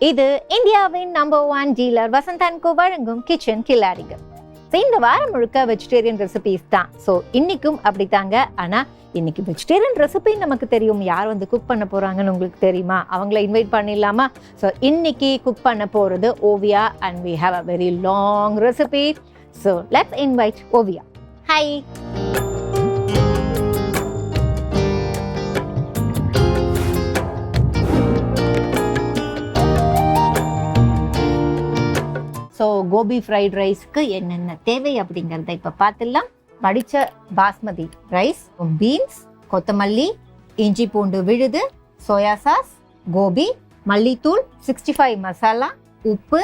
இது இந்தியாவின் number 1 dealer Vasanth and co வழங்கும் கிச்சன் கில்லாடிகள். இந்த வாரம் முழுக்க வெஜிடேரியன் ரெசிபிஸ் தான். ஸோ இன்னைக்கும் அப்படித்தாங்க. ஆனா இன்னைக்கு வெஜிடேரியன் ரெசிபி நமக்கு தெரியும். யார் வந்து குக் பண்ண போறாங்கன்னு உங்களுக்கு தெரியுமா? அவங்கள இன்வைட் பண்ணிடலாமா? ஸோ இன்னைக்கு குக் பண்ண போறது Oviya and we have a very long recipe. So let's invite Oviya. Hi. So gobi fried ரைஸ்க்கு என்னென்ன தேவை அப்படிங்கிறத இப்போ பார்த்துடலாம். வடித்த பாஸ்மதி ரைஸ், பீன்ஸ், கொத்தமல்லி, இஞ்சி பூண்டு விழுது, சோயா சாஸ், கோபி, மல்லித்தூள், 65 மசாலா, உப்பு,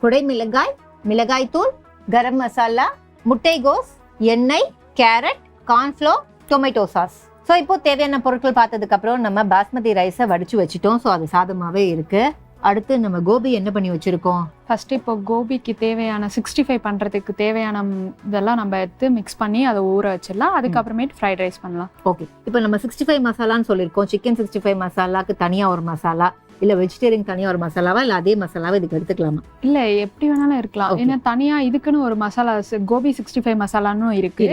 குடைமிளகாய், மிளகாய் தூள், கரம் மசாலா, முட்டைகோஸ், எண்ணெய், carrot, cornflour, tomato sauce. So இப்போ தேவையான பொருட்கள் பார்த்ததுக்கப்புறம் நம்ம பாஸ்மதி ரைஸை வடித்து வச்சுட்டோம். ஸோ அது சாதமாகவே இருக்குது. அடுத்து நம்ம கோபி என்ன பண்ணி வச்சிருக்கோம்? ஃபர்ஸ்ட் இப்போ கோபிக்கு தேவையான 65 பண்ணுறதுக்கு தேவையான இதெல்லாம் நம்ம எடுத்து மிக்ஸ் பண்ணி அதை ஊற வச்சிடலாம். அதுக்கப்புறமேட்டு ஃப்ரைட் ரைஸ் பண்ணலாம். ஓகே, இப்போ நம்ம 65 மசாலான்னு சொல்லியிருக்கோம். சிக்கன் 65 மசாலாக்கு தனியாக ஒரு மசாலா, இல்லை வெஜிடேரியன் தனியாக ஒரு மசாலாவா, இல்லை அதே மசாலாவை இதுக்கு எடுத்துக்கலாமா? இல்லை, எப்படி வேணாலும் இருக்கலாம். ஏன்னா தனியாக இதுக்குன்னு ஒரு மசாலா கோபி 65 மசாலான்னு இருக்கு.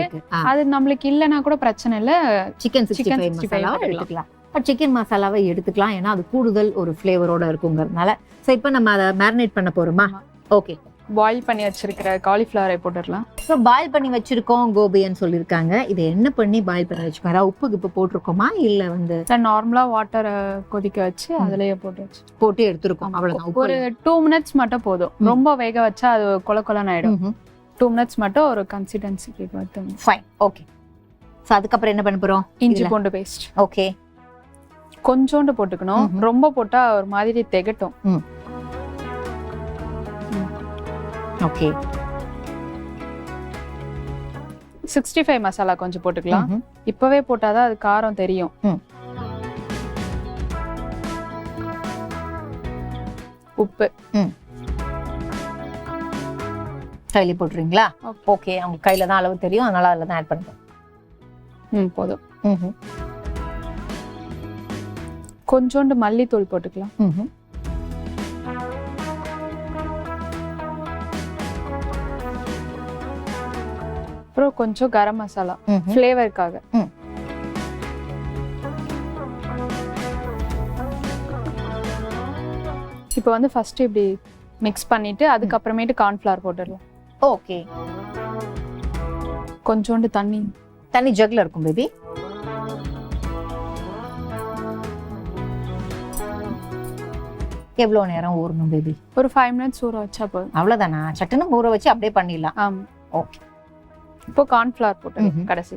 அது நம்மளுக்கு இல்லைன்னா கூட பிரச்சனை இல்லை. சிக்கன் 65 மசாலாவை எடுத்துக்கலாம். சிக்கன் மசாலாவை எடுத்துக்கலாம், ஏன்னா அது கூடுதல் ஒரு ஃப்ளேவரோட இருக்குங்கிறதுனால. ஸோ இப்போ நம்ம அதை மேரினேட் பண்ண போறோமா? ஓகே, பாயில் பண்ணி வச்சிருக்கிற காலிஃப்ளவரை போட்டுடலாம். ஸோ பாயில் பண்ணி வச்சிருக்கோம் கோபின்னு சொல்லியிருக்காங்க. இதை என்ன பண்ணி பாயில் பண்ணி வச்சுக்கோங்க? உப்பு இப்போ போட்டிருக்கோமா, இல்லை வந்து நார்மலா வாட்டரை கொதிக்க வச்சு அதுலயே போட்டு எடுத்துருக்கோம், அவ்வளவுதான். ஒரு 2 மினிட்ஸ் மட்டும் போதும். ரொம்ப வேக வச்சா அது கொல கொலன்னு ஆயிடும். 2 மினிட்ஸ் மட்டும் ஒரு கன்சிஸ்டன்சிக்கு மட்டும். Fine, okay. ஸோ அதுக்கப்புறம் என்ன பண்ண போறோம்? இஞ்சி பூண்டு பேஸ்ட். ஓகே, கொஞ்சோண்டு போட்டுக்கணும். ரொம்ப போட்டா ஒரு மாதிரி திகட்டும். ஓகே, 65 மசாலா கொஞ்சம் போட்டுக்கலாம். இப்பவே போட்டாதான் அது காரம் தெரியும். உப்பு கையில போட்டுறீங்களா? ஓகே, அவங்க கையில தான் அளவு தெரியும், அதனால அதுல தான் ஆட் பண்ணுறோம். போதும். கொஞ்சோண்டு மல்லித்தூள் போட்டுக்கலாம். அப்புறம் கொஞ்சம் கரம் மசாலா ஃப்ளேவருக்காக. இப்போ வந்து ஃபர்ஸ்ட் இப்படி மிக்ஸ் பண்ணிட்டு அதுக்கப்புறமேட்டு கார்ன்ஃப்ளவர் போட்டுடலாம். ஓகே, கொஞ்சோண்டு தண்ணி ஜக்ல இருக்கும் பேபி. எவ்வளவு நேரம் ஊறணும் பேபி? ஒரு 5 மினிட்ஸ் ஊற வச்சா போதும். அவ்வளவுதானா? சட்டுன்னு ஊற வச்சு அப்படியே பண்ணிடலாம். ஆமா, ஓகே. இப்போ கார்ன்ஃப்ளவர் போட்டு கடைசி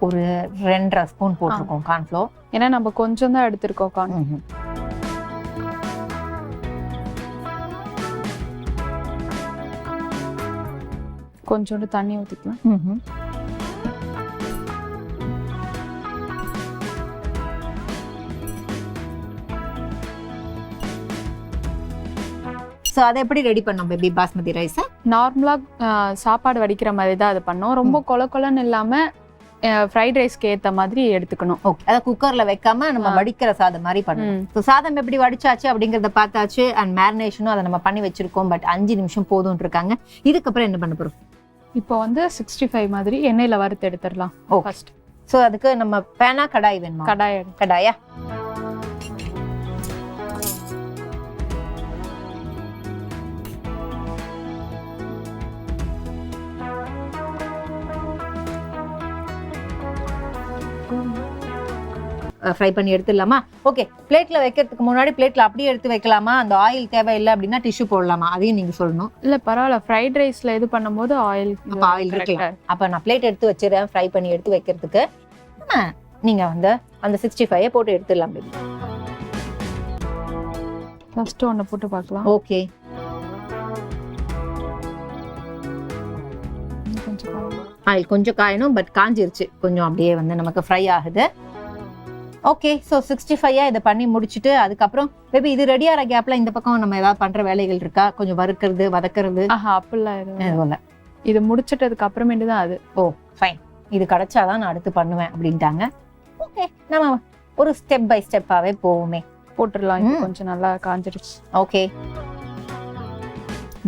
ஒரு 2.5 ஸ்பூன் போட்டிருக்கோம் கார்ன்ஃப்ளோர். ஏன்னா நம்ம கொஞ்சம் தான் எடுத்திருக்கோம் கார்ன். கொஞ்சோண்டு தண்ணி ஊற்றிக்கலாம். ஸோ அதை எப்படி ரெடி பண்ணோம் பேபி பாஸ்மதி ரைஸை? நார்மலாக சாப்பாடு வடிக்கிற மாதிரி தான் அது பண்ணோம். ரொம்ப கொல கொலன்னு இல்லாமல் ஃப்ரைட் ரைஸ்க்கு ஏற்ற மாதிரி எடுத்துக்கணும். ஓகே, அதை குக்கரில் வைக்காம நம்ம வடிக்கிற சாதம் மாதிரி பண்ணணும். ஸோ சாதம் எப்படி வடிச்சாச்சு அப்படிங்கிறத பார்த்தாச்சு. அண்ட் மேரினேஷனும் அதை நம்ம பண்ணி வச்சிருக்கோம். பட் 5 நிமிஷம் போதும்னு இருக்காங்க. இதுக்கப்புறம் என்ன பண்ண போகிறோம்? இப்போ வந்து 65 மாதிரி எண்ணெயில் வறுத்து எடுத்துடலாம். ஃபர்ஸ்ட். ஸோ அதுக்கு நம்ம பேனா கடாய் வேணுமா? கடாயா? ஃப்ரை பண்ணி எடுத்துடலாமா? ஓகே, பிளேட்ல வைக்கிறதுக்கு முன்னாடி பிளேட்ல அப்படியே எடுத்து வைக்கலாமா? அந்த ஆயில் தேவையில்லை அப்படின்னா டிஷ்யூ போடலாமா? அதையும் நீங்க சொல்லணும். இல்ல பரவாயில்ல, ஃப்ரைட் ரைஸ்ல இது பண்ணும்போது ஆயில் இருக்கலாம். அப்ப நான் பிளேட் எடுத்து வச்சிடறேன் ஃப்ரை பண்ணி எடுத்து வைக்கிறதுக்கு. நீங்க வந்து அந்த 65 போட்டு எடுத்துடலாம். ஃபர்ஸ்ட் ஒன்னு போட்டு பார்க்கலாம். ஓகே, ஆயில் கொஞ்சம் காயணும். பட் காஞ்சிருச்சு கொஞ்சம், அப்படியே வந்து நமக்கு ஃப்ரை ஆகுது. ஓகே, ஸோ 65 இதை பண்ணி முடிச்சுட்டு அதுக்கப்புறம் பேபி இது ரெடியாகிற கேப்ல இந்த பக்கம் நம்ம ஏதாவது பண்ற வேலைகள் இருக்கா? கொஞ்சம் வறுக்கிறது, வதக்கிறது? அப்படிலாம் எதுவும் இல்லை. இது முடிச்சிட்டதுக்கு அப்புறமேட்டு தான் அது. ஓ ஃபைன். இது கிடைச்சாதான் நான் அடுத்து பண்ணுவேன் அப்படின்ட்டாங்க. ஓகே, நம்ம ஒரு ஸ்டெப் பை ஸ்டெப்பாவே போவோமே. போட்டுடலாம். இது கொஞ்சம் நல்லா காஞ்சிருச்சு. ஓகே,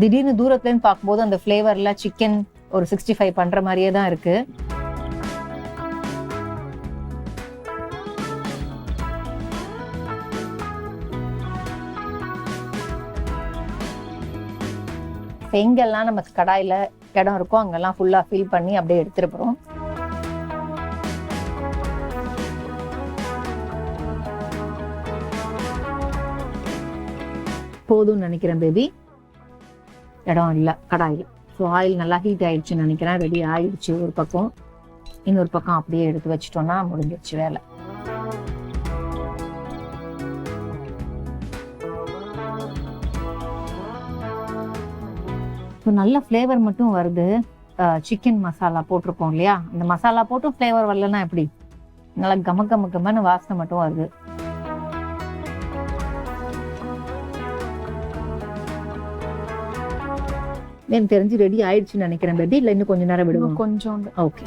திடீர்னு தூரத்துல இருந்து பார்க்கும்போது அந்த ஃபிளேவர்ல சிக்கன் ஒரு 65 பண்ற மாதிரியே தான் இருக்கு. எங்கெல்லாம் நம்ம கடாயில இடம் இருக்கோ அங்கெல்லாம் ஃபுல்லா ஃபில் பண்ணி அப்படியே எடுத்துட்டு போறோம். போதும்னு நினைக்கிறேன் பேபி. இடம் இல்லை கடாயில். ஸோ ஆயில் நல்லா ஹீட் ஆயிடுச்சுன்னு நினைக்கிறேன். ரெடி ஆயிடுச்சு ஒரு பக்கம். இன்னொரு பக்கம் அப்படியே எடுத்து வச்சிட்டோம்னா முடிஞ்சிடுச்சு வேலை. ஸோ நல்ல ஃப்ளேவர் மட்டும் வருது. சிக்கன் மசாலா போட்டிருக்கோம் இல்லையா, அந்த மசாலா போட்டும் ஃப்ளேவர் வரலன்னா எப்படி? நல்லா கமன்னு வாசனை மட்டும் வருது. எனக்கு தெரிஞ்சு ரெடி ஆயிடுச்சுன்னு நினைக்கிறேன் பேபி. இல்லை இன்னும் கொஞ்சம் நேரம் விடுவோம்? கொஞ்சம். ஓகே.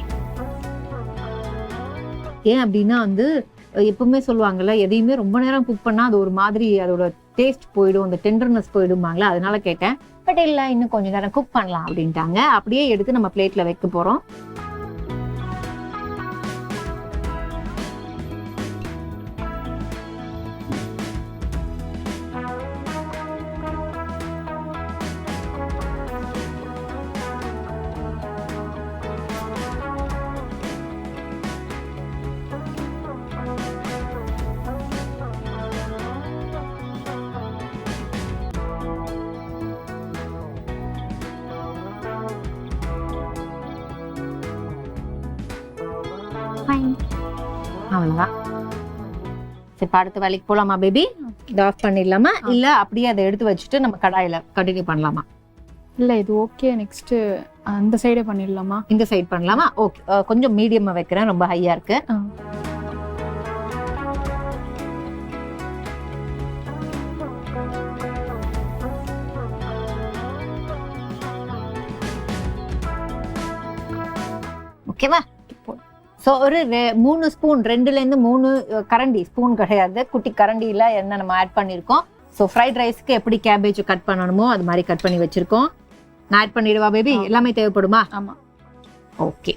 ஏன் அப்படின்னா வந்து எப்பவுமே சொல்லுவாங்கல்ல, எதையுமே ரொம்ப நேரம் குக் பண்ணா அது ஒரு மாதிரி அதோட டேஸ்ட் போயிடும், அந்த டெண்டர்னஸ் போயிடுவாங்களா, அதனால கேட்டேன். பட் இல்லை, இன்னும் கொஞ்சம் நேரம் குக் பண்ணலாம் அப்படின்ட்டாங்க. அப்படியே எடுத்து நம்ம பிளேட்ல வைக்க போறோம். அவ்வளவுதான். சரி, அடுத்த வேலைக்கு போலாமா பேபி? இதை ஆஃப் பண்ணிடலாமா, இல்ல அப்படியே அதை எடுத்து வச்சுட்டு நம்ம கடாயில கண்டினியூ பண்ணலாமா? இல்ல இது ஓகே. நெக்ஸ்ட் அந்த சைடே பண்ணிடலாமா? இந்த சைடு பண்ணலாமா? ஓகே, கொஞ்சம் மீடியமா வைக்கிறேன், ரொம்ப ஹையா இருக்கு. ஓகேவா? ஸோ ஒரு 3 ஸ்பூன், 2லேருந்து 3 கரண்டி, ஸ்பூன் கிடையாது, குட்டி கரண்டியில் என்ன நம்ம ஆட் பண்ணியிருக்கோம். ஸோ ஃப்ரைட் ரைஸ்க்கு எப்படி கேபேஜ் கட் பண்ணணுமோ அது மாதிரி கட் பண்ணி வச்சிருக்கோம். நான் ஆட் பண்ணிடுவா பேபி? எல்லாமே தேவைப்படுமா? ஆமா. ஓகே.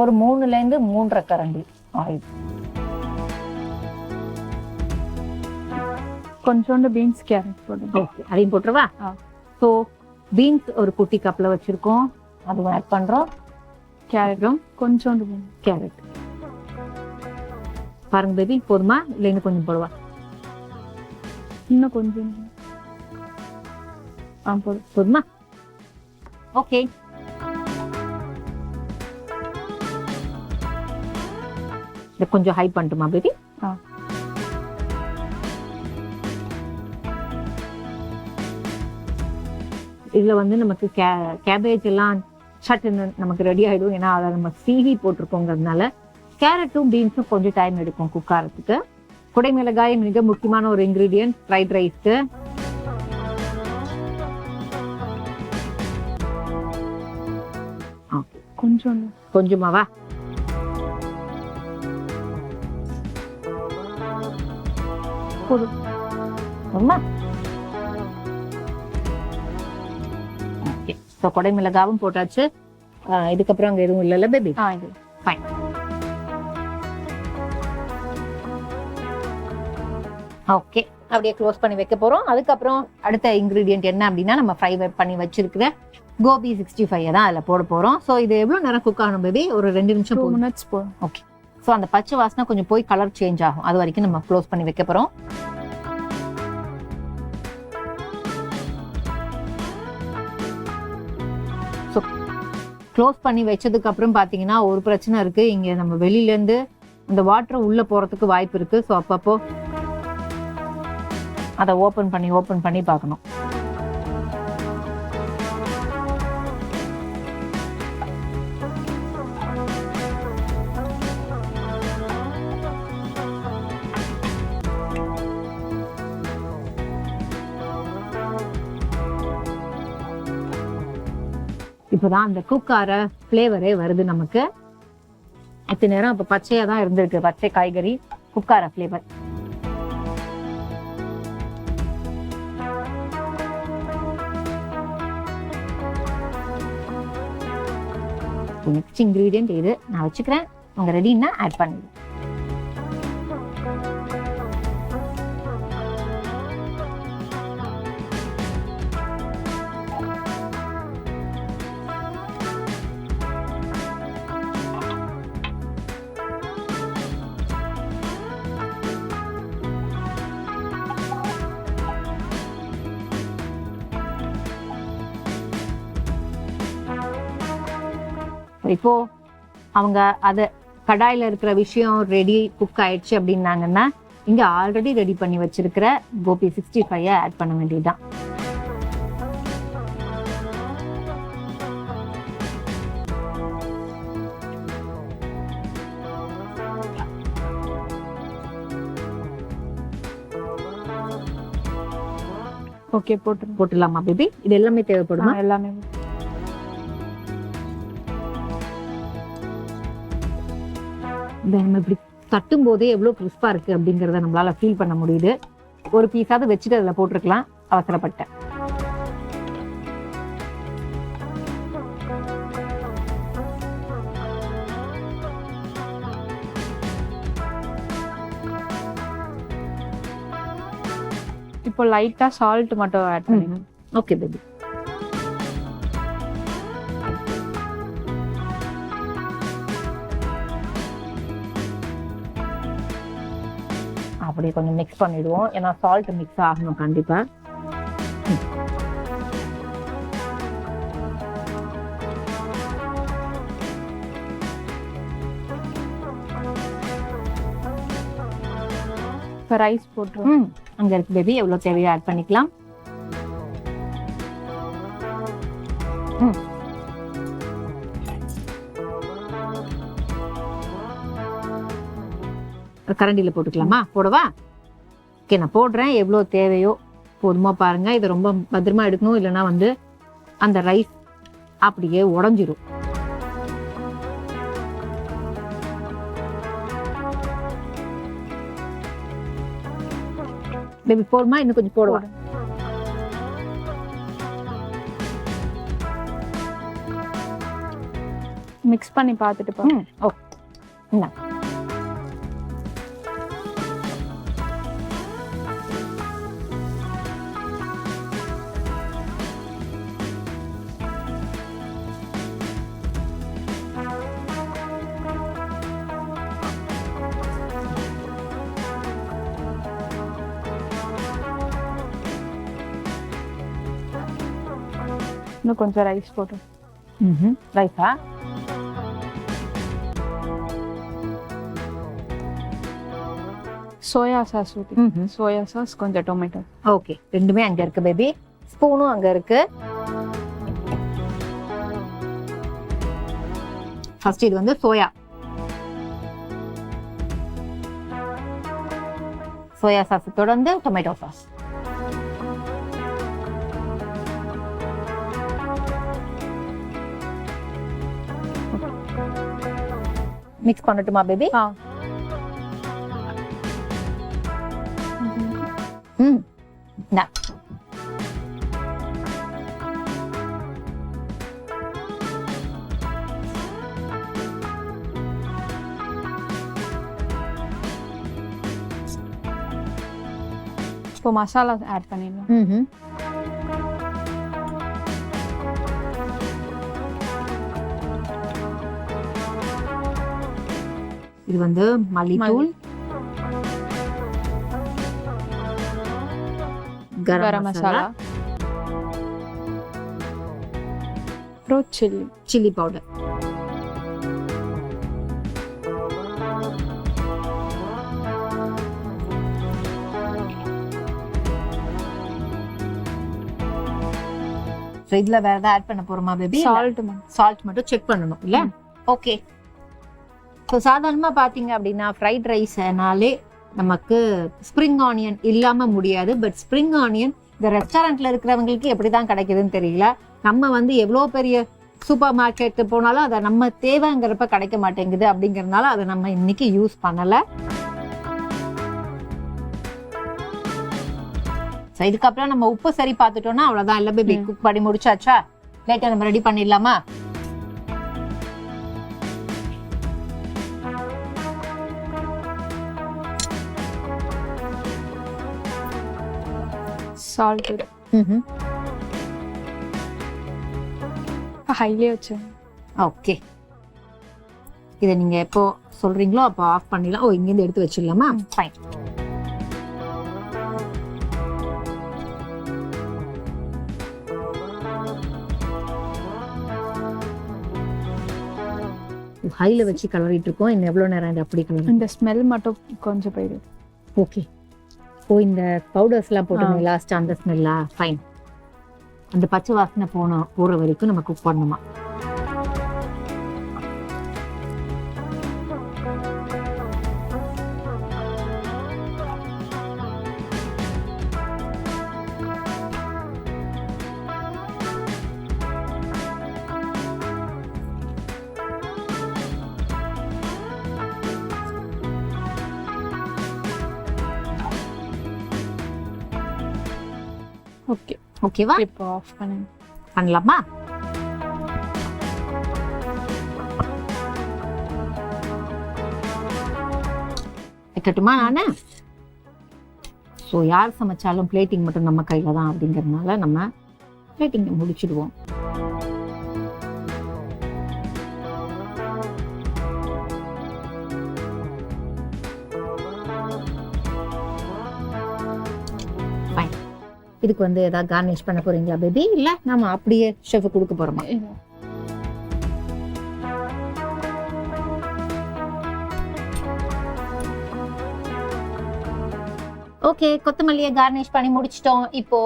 ஒரு 3லேருந்து 3.5 கரண்டி ஆயில். கொஞ்சோண்டு பீன்ஸ் கேரட் போடுங்க. ஓகே, அதையும் போட்டுருவா? ஸோ பீன்ஸ் ஒரு குட்டி கப்பில் வச்சிருக்கோம், அதுவும் ஆட் பண்றோம். கேரட்டும் கொஞ்சோண்டு கேரட் பாருங்க பேபி, போதுமா இல்லை இன்னும் கொஞ்சம் போடுவா? இன்னும் கொஞ்சம். போதுமா? ஓகே. இதை கொஞ்சம் ஹை பண்ணட்டுமா பேபி? இதுல வந்து நமக்கு கேபேஜ் எல்லாம் சட்டுன்னு நமக்கு ரெடி ஆயிடும். ஏன்னா அதை நம்ம சீவி போட்டிருக்கோங்கிறதுனால கேரட்டும் பீன்ஸும் கொஞ்சம் டைம் எடுக்கும் குக் ஆகிறதுக்கு. குடைமிளகாய் மிக முக்கியமான ஒரு இன்கிரீடியன்ட் ஃப்ரைட் ரைஸ்க்கு. கொஞ்சமாவா? கொடை மிளகாவும் போட்டாச்சு. இதுக்கப்புறம் அங்க எதுவும் இல்லைல்ல பேபி? ஃபைன். ஓகே, அப்படியே க்ளோஸ் பண்ணி வைக்க போறோம். அதுக்கப்புறம் அடுத்த இன்கிரீடியன்ட் என்ன அப்படின்னா, நம்ம ஃப்ரை பண்ணி வச்சிருக்கிற கோபி 65 தான் அதில் போட போறோம். ஸோ இது எவ்வளோ நேரம் குக் ஆகணும் பேபி? ஒரு 2 நிமிஷம், 2 மினிட்ஸ் போதும். ஓகே. ஸோ அந்த பச்சை வாசனை கொஞ்சம் போய் கலர் சேஞ்ச் ஆகும், அது வரைக்கும் நம்ம க்ளோஸ் பண்ணி வைக்க போறோம். ஸோ க்ளோஸ் பண்ணி வச்சதுக்கு அப்புறம் பார்த்தீங்கன்னா ஒரு பிரச்சனை இருக்கு. இங்கே நம்ம வெளியிலேருந்து அந்த வாட்டர் உள்ள போறதுக்கு வாய்ப்பு இருக்கு. ஸோ அப்பப்போ அதை ஓப்பன் பண்ணி பார்க்கணும். இப்போதான் அந்த குக்கார ஃப்ளேவரே வருது நமக்கு. இத்தனை நேரம் இப்போ பச்சையாக தான் இருந்திருக்கு, பச்சை காய்கறி, குக்கார ஃப்ளேவர். நெக்ஸ்ட் இன்க்ரீடியன்ட் இது நான் வச்சுக்கிறேன். உங்க ரெடின்னா ஆட் பண்ணிடுங்க. இப்போ அவங்க அதை கடாயில இருக்கிற விஷயம் ரெடி குக் ஆயிடுச்சு அப்படின்னாங்கன்னா இங்க ஆல்ரெடி ரெடி பண்ணி வச்சிருக்கிற கோபி 65 ஆட் பண்ண வேண்டியதுதான். ஓகே, போட்டுடலாமா பேபி? இது எல்லாமே தேவைப்படுமா? எல்லாமே. நம்ம இப்படி தட்டும் போதே எவ்வளவு கிறிஸ்பா இருக்கு அப்படிங்கறத நம்மளால ஃபீல் பண்ண முடியுது. ஒரு பீஸாவது வச்சுட்டு அதுல போட்டிருக்கலாம், அவசரப்பட்டேன். இப்போ லைட்டா சால்ட் மட்டும் ஆட் பண்ணுங்க. Okay baby. அப்படியே கொஞ்சம் மிக்ஸ் பண்ணிடுவோம், ஏன்னா சால்ட் மிக்ஸ் ஆகணும் கண்டிப்பா. இப்போ ரைஸ் போட்டுருவோம். அங்க இருக்கு பேபி, எவ்வளவு தேவையோ ஆட் பண்ணிக்கலாம். கரண்டில போட்டுக்கலாமா? போடவா? ஓகே, நான் போடுறேன். எவ்வளவு தேவையோ போதுமா பாருங்க. இதை ரொம்ப பத்திரமா எடுக்கணும், இல்லைன்னா வந்து அந்த ரைஸ் அப்படியே உடஞ்சிரும். பேபி போடுமா? இன்னும் கொஞ்சம் போடுவா. மிக்ஸ் பண்ணி பார்த்துட்டு பாருங்க. ஓகே, என்ன இன்னும் கொஞ்சம் ரைஸ் போட்டு. ரைஸா? சோயா சாஸ் ஊத்தி. சோயா சாஸ், கொஞ்சம் டொமேட்டோ. ஓகே, ரெண்டுமே அங்க இருக்கு பேபி. ஸ்பூனும் அங்க இருக்கு. ஃபர்ஸ்ட் இது வந்து சோயா சாஸ், தொடர்ந்து டொமேட்டோ சாஸ். மிக்ஸ் பண்ணட்டுமா பேபி? இப்போ மசாலா ஆட் பண்ணிடலாம். இது வந்து மல்லித்தூள், கரம் மசாலா, அப்புறம் சில்லி பவுடர். இதுல வேற ஏதாவது ஆட் பண்ண போறோமா பேபி? சால்ட் மட்டும் செக் பண்ணணும் இல்ல? ஓகே. ஸோ சாதாரணமா பாத்தீங்க அப்படின்னா ஃப்ரைட் ரைஸ்னாலே நமக்கு ஸ்ப்ரிங் ஆனியன் இல்லாம முடியாது. பட் ஸ்ப்ரிங் ஆனியன் இந்த ரெஸ்டாரண்ட்ல இருக்கிறவங்களுக்கு எப்படிதான் கிடைக்குதுன்னு தெரியல. நம்ம வந்து எவ்வளோ பெரிய சூப்பர் மார்க்கெட்டு போனாலும் அதை நம்ம தேவைங்கிறப்ப கிடைக்க மாட்டேங்குது அப்படிங்கறதுனால அதை நம்ம இன்னைக்கு யூஸ் பண்ணல. இதுக்கப்புறம் நம்ம உப்பு சரி பார்த்துட்டோம்னா அவ்வளவுதான். இல்ல பேபி குக் பண்ணி முடிச்சாச்சா? லைட்டா நம்ம ரெடி பண்ணிடலாமா? சால்ட் ஹைலே வச்சு. ஓகே, இதை நீங்க எப்போ சொல்றீங்களோ அப்போ ஆஃப் பண்ணிடலாம். ஓ, இங்கேருந்து எடுத்து வச்சிடலாமா? ஃபைன். ஹைல வச்சு கலரிட்டு இருக்கோம். இன்னும் எவ்வளவு நேரம் அப்படி கலர்? இந்த ஸ்மெல் மட்டும் கொஞ்சம் போயிடுது. ஓகே. ஓ, இந்த பவுடர்ஸ் எல்லாம் போட்டோம் லாஸ்ட், அந்த ஸ்மெல்லா? ஃபைன். அந்த பச்சை வாசனை போற வரைக்கும் நம்ம குக் பண்ணணுமா? ஓகே, ஓகேவா? இப்போ ஆஃப் பண்ணலாமா? வைக்கட்டுமா நானு? ஸோ யார் சமைச்சாலும் பிளேட்டிங் மட்டும் நம்ம கையில தான் அப்படிங்கறதுனால நம்ம பிளேட்டிங் முடிச்சிடுவோம். இதுக்கு வந்து ஏதாவது கார்னிஷ் பண்ண போறீங்களா பேபி? இல்ல நாம அப்படியே ஷெஃப் கொடுக்க போறோமா? ஓகே, கொத்தமல்லியை கார்னிஷ் பண்ணி முடிச்சிட்டோம். இப்போ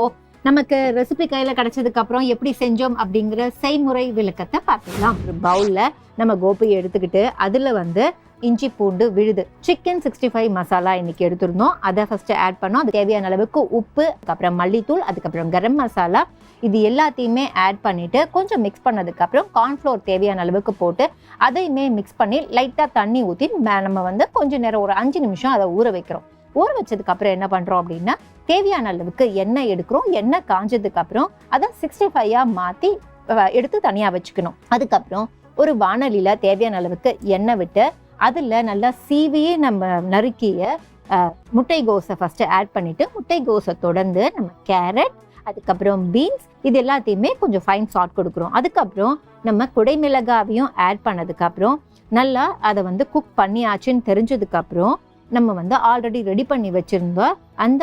நமக்கு ரெசிபி கையில கிடைச்சதுக்கு அப்புறம் எப்படி செஞ்சோம் அப்படிங்கிற செய்முறை விளக்கத்தை பார்த்துக்கலாம். ஒரு பவுல்ல நம்ம கோபியை எடுத்துக்கிட்டு அதுல வந்து இஞ்சி பூண்டு விழுது, சிக்கன் 65 மசாலா இன்னைக்கு எடுத்துருந்தோம். அதை ஃபர்ஸ்ட் ஆட் பண்ணோம். அது தேவையான அளவுக்கு உப்பு, அதுக்கப்புறம் மல்லித்தூள், அதுக்கப்புறம் கரம் மசாலா, இது எல்லாத்தையுமே ஆட் பண்ணிட்டு கொஞ்சம் மிக்ஸ் பண்ணதுக்கு அப்புறம் கார்ன்ஃப்ளோர் தேவையான அளவுக்கு போட்டு அதையுமே மிக்ஸ் பண்ணி லைட்டா தண்ணி ஊற்றி நம்ம வந்து கொஞ்ச நேரம் ஒரு 5 நிமிஷம் அதை ஊற வைக்கிறோம். ஊற வச்சதுக்கு அப்புறம் என்ன பண்றோம் அப்படின்னா தேவையான அளவுக்கு எண்ணெய் எடுக்கிறோம். எண்ணெய் காஞ்சதுக்கு அப்புறம் அதை 65 மாத்தி எடுத்து தனியா வச்சுக்கணும். அதுக்கப்புறம் ஒரு வாணலியில தேவையான அளவுக்கு எண்ணெய் விட்டு அதுல நல்லா சீவியே நம்ம நறுக்கிய முட்டைகோஸை ஃபர்ஸ்ட் ஆட் பண்ணிட்டு முட்டைகோஸை தொடர்ந்து நம்ம கேரட், அதுக்கப்புறம் பீன்ஸ், இது எல்லாத்தையுமே கொஞ்சம் ஃபைன் சாட் கொடுக்குறோம். அதுக்கப்புறம் நம்ம குடைமிளகாவையும் ஆட் பண்ணதுக்கு அப்புறம் நல்லா அதை வந்து குக் பண்ணியாச்சுன்னு தெரிஞ்சதுக்கு அப்புறம் நம்ம வந்து ஆல்ரெடி ரெடி பண்ணி வச்சிருந்தோம் அந்த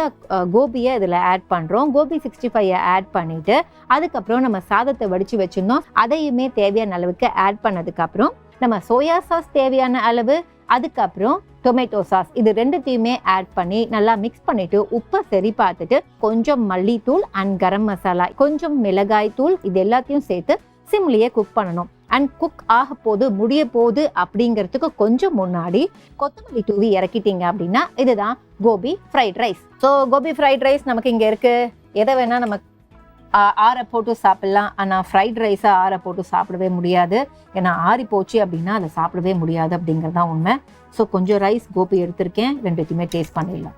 கோபியை இதில் ஆட் பண்ணுறோம். கோபி 65 ஆட் பண்ணிட்டு அதுக்கப்புறம் நம்ம சாதத்தை வடித்து வச்சிருந்தோம் அதையுமே தேவையான அளவுக்கு ஆட் பண்ணதுக்கப்புறம் நம்ம சோயா சாஸ் தேவையான அளவு, அதுக்கப்புறம் டொமேட்டோ சாஸ், இது ரெண்டுத்தையுமே ஆட் பண்ணி நல்லா மிக்ஸ் பண்ணிட்டு உப்பை சரி பார்த்துட்டு கொஞ்சம் மல்லித்தூள் அண்ட் கரம் மசாலா, கொஞ்சம் மிளகாய் தூள், இது எல்லாத்தையும் சேர்த்து சிம்லியே குக் பண்ணணும். அண்ட் குக் ஆக போது முடிய போகுது அப்படிங்கிறதுக்கு கொஞ்சம் முன்னாடி கொத்தமல்லி தூவி இறக்கிட்டீங்க அப்படின்னா இதுதான் gobi fried rice. So gobi fried rice நமக்கு இங்கே இருக்கு. எதை வேணா நம்ம ஆற போட்டு சாப்பிடலாம். ஆனால் ஃப்ரைட் ரைஸை ஆற போட்டு சாப்பிடவே முடியாது. ஏன்னா ஆறி போச்சு அப்படின்னா அதை சாப்பிடவே முடியாது அப்படிங்கிறது தான் உண்மை. ஸோ கொஞ்சம் ரைஸ் கோபி எடுத்திருக்கேன், ரெண்டுத்தையுமே டேஸ்ட் பண்ணிடலாம்.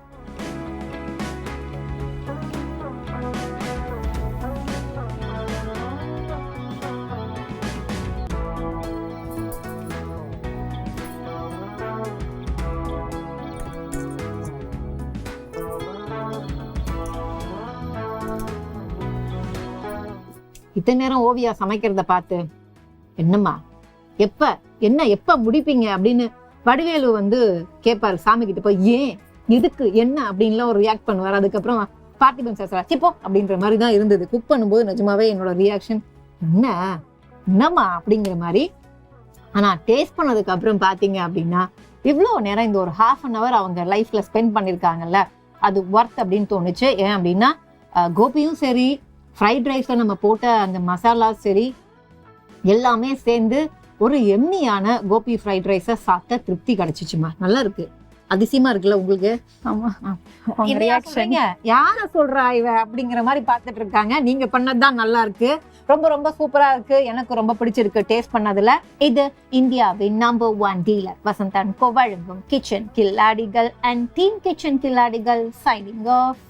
இத்தனை நேரம் ஓவியா சமைக்கிறத பார்த்து என்னம்மா எப்ப முடிப்பீங்க அப்படின்னு வடிவேலு வந்து கேட்பாரு சாமி கிட்ட போய், ஏன் எதுக்கு என்ன அப்படின்லாம் ஒரு ரியாக்ட் பண்ணுவார். அதுக்கப்புறம் பார்த்திபன் சார் சிப்போ அப்படின்ற மாதிரி தான் இருந்தது. குக் பண்ணும்போது நிஜமாவே என்னோட ரியாக்ஷன் என்னம்மா அப்படிங்கிற மாதிரி. ஆனா டேஸ்ட் பண்ணதுக்கு அப்புறம் பாத்தீங்க அப்படின்னா இவ்வளோ நேரம் இந்த ஒரு ½ hour அவங்க லைஃப்ல ஸ்பெண்ட் பண்ணிருக்காங்கல்ல, அது ஒர்த் அப்படின்னு தோணுச்சு. ஏன் அப்படின்னா கோபியும் சரி, ஃப்ரைட் ரைஸ்ல நம்ம போட்ட அந்த மசாலா சரி, எல்லாமே சேர்ந்து ஒரு எம்மியான கோபி ஃப்ரைட் ரைஸை சாப்பிட்ட திருப்தி கிடைச்சிச்சுமா. நல்லா இருக்கு. அதிசயமா இருக்குல்ல உங்களுக்கு? ஆமா. உங்க இதையா ரியாக்ஷன். சொல்றீங்க? யார சொல்றா இவ அப்படிங்கிற மாதிரி பார்த்துட்டு இருக்காங்க. நீங்க பண்ணதுதான் நல்லா இருக்கு, ரொம்ப ரொம்ப சூப்பரா இருக்கு, எனக்கு ரொம்ப பிடிச்சிருக்கு டேஸ்ட் பண்ணதுல. இது இந்தியாவின் number 1 dealer Vasanth and co வழங்கும் கிச்சன் கில்லாடிகள் அண்ட் டீம் கிச்சன் கில்லாடிகள் சைனிங் ஆஃப்.